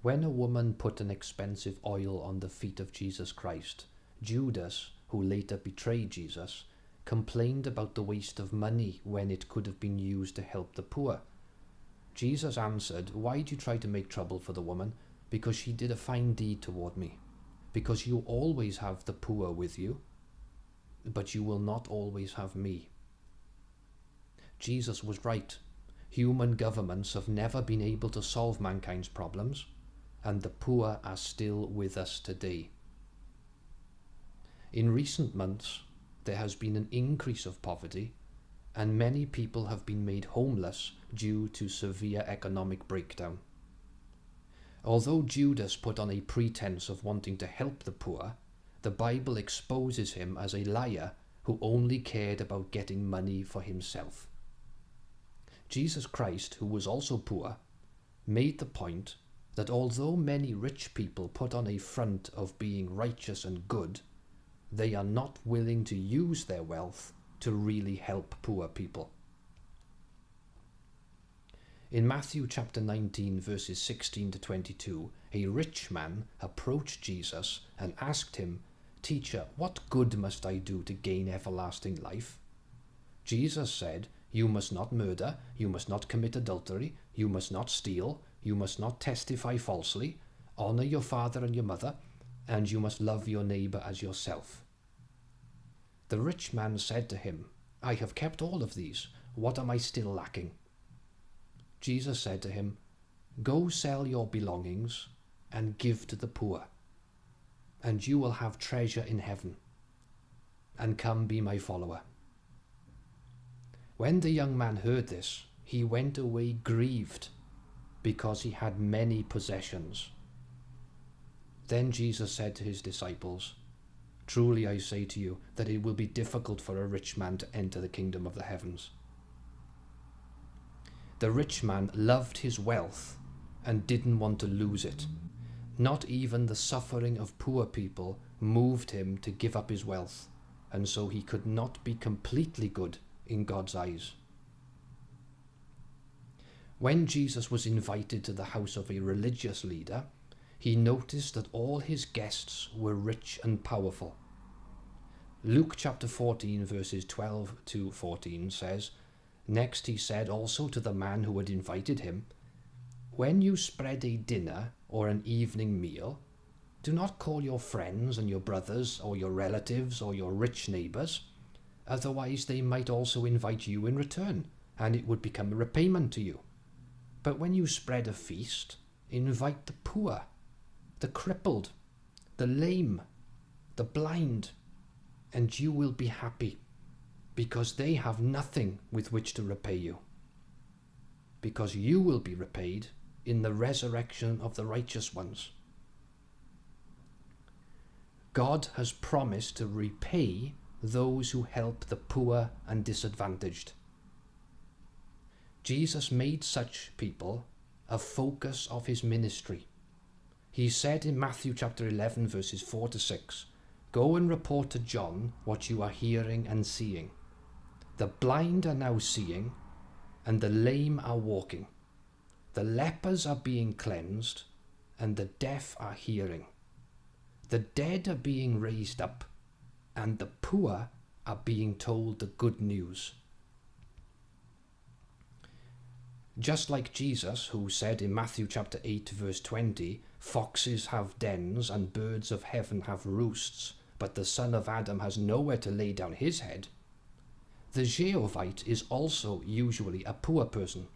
When a woman put an expensive oil on the feet of Jesus Christ, Judas, who later betrayed Jesus, complained about the waste of money when it could have been used to help the poor. Jesus answered, "Why do you try to make trouble for the woman? Because she did a fine deed toward me. Because you always have the poor with you, but you will not always have me." Jesus was right. Human governments have never been able to solve mankind's problems, and the poor are still with us today. In recent months, there has been an increase of poverty, and many people have been made homeless due to severe economic breakdown. Although Judas put on a pretense of wanting to help the poor, the Bible exposes him as a liar who only cared about getting money for himself. Jesus Christ, who was also poor, made the point that although many rich people put on a front of being righteous and good, they are not willing to use their wealth to really help poor people. In Matthew chapter 19, verses 16 to 22, a rich man approached Jesus and asked him, "Teacher, what good must I do to gain everlasting life?" Jesus said, "You must not murder, you must not commit adultery, you must not steal, you must not testify falsely, honor your father and your mother, and you must love your neighbor as yourself." The rich man said to him, "I have kept all of these. What am I still lacking?" Jesus said to him, "Go sell your belongings and give to the poor, and you will have treasure in heaven. And come be my follower." When the young man heard this, he went away grieved, because he had many possessions. Then Jesus said to his disciples, "Truly I say to you that it will be difficult for a rich man to enter the kingdom of the heavens." The rich man loved his wealth and didn't want to lose it. Not even the suffering of poor people moved him to give up his wealth, and so he could not be completely good in God's eyes. When Jesus was invited to the house of a religious leader, he noticed that all his guests were rich and powerful. Luke chapter 14 verses 12 to 14 says, "Next he said also to the man who had invited him, 'When you spread a dinner or an evening meal, do not call your friends and your brothers or your relatives or your rich neighbors. Otherwise they might also invite you in return, and it would become a repayment to you. But when you spread a feast, invite the poor, the crippled, the lame, the blind, and you will be happy, because they have nothing with which to repay you. Because you will be repaid in the resurrection of the righteous ones." God has promised to repay those who help the poor and disadvantaged. Jesus made such people a focus of his ministry. He said in Matthew chapter 11 verses 4 to 6, "Go and report to John what you are hearing and seeing. The blind are now seeing, and the lame are walking. The lepers are being cleansed, and the deaf are hearing. The dead are being raised up, and the poor are being told the good news." Just like Jesus, who said in Matthew chapter 8 verse 20, "Foxes have dens and birds of heaven have roosts, but the Son of Adam has nowhere to lay down his head," the Jehovahite is also usually a poor person.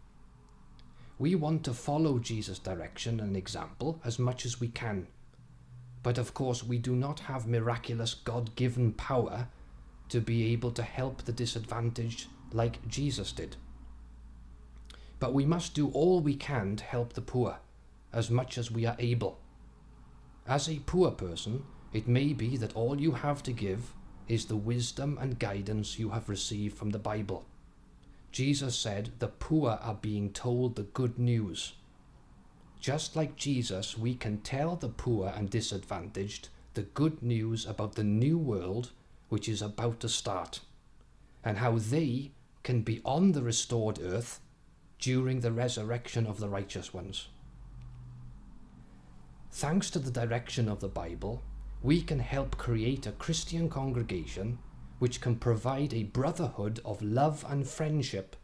We want to follow Jesus' direction and example as much as we can. But of course we do not have miraculous God-given power to be able to help the disadvantaged like Jesus did. But we must do all we can to help the poor, as much as we are able. As a poor person, it may be that all you have to give is the wisdom and guidance you have received from the Bible. Jesus said the poor are being told the good news. Just like Jesus, we can tell the poor and disadvantaged the good news about the new world which is about to start, and how they can be on the restored earth during the resurrection of the righteous ones. Thanks to the direction of the Bible, we can help create a Christian congregation which can provide a brotherhood of love and friendship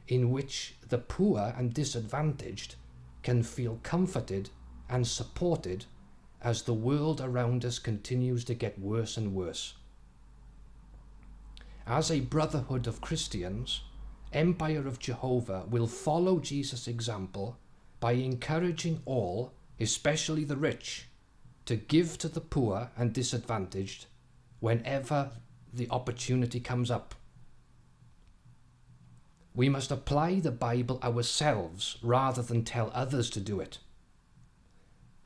in which the poor and disadvantaged can feel comforted and supported as the world around us continues to get worse and worse. As a brotherhood of Christians, Empire of Jehovah will follow Jesus' example by encouraging all, especially the rich, to give to the poor and disadvantaged whenever the opportunity comes up. We must apply the Bible ourselves rather than tell others to do it.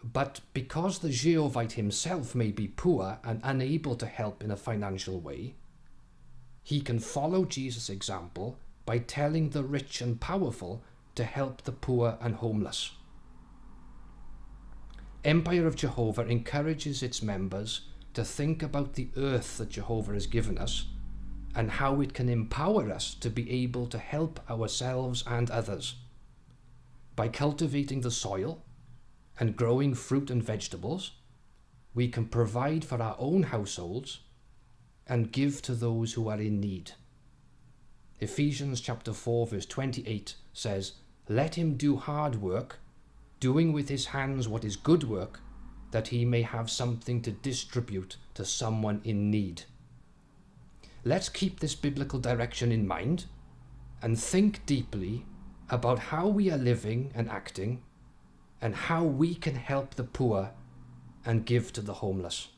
But because the Jehovahite himself may be poor and unable to help in a financial way, he can follow Jesus' example by telling the rich and powerful to help the poor and homeless. Empire of Jehovah encourages its members to think about the earth that Jehovah has given us and how it can empower us to be able to help ourselves and others. By cultivating the soil and growing fruit and vegetables, we can provide for our own households and give to those who are in need. Ephesians chapter 4 verse 28 says, "Let him do hard work, doing with his hands what is good work, that he may have something to distribute to someone in need." Let's keep this biblical direction in mind and think deeply about how we are living and acting and how we can help the poor and give to the homeless.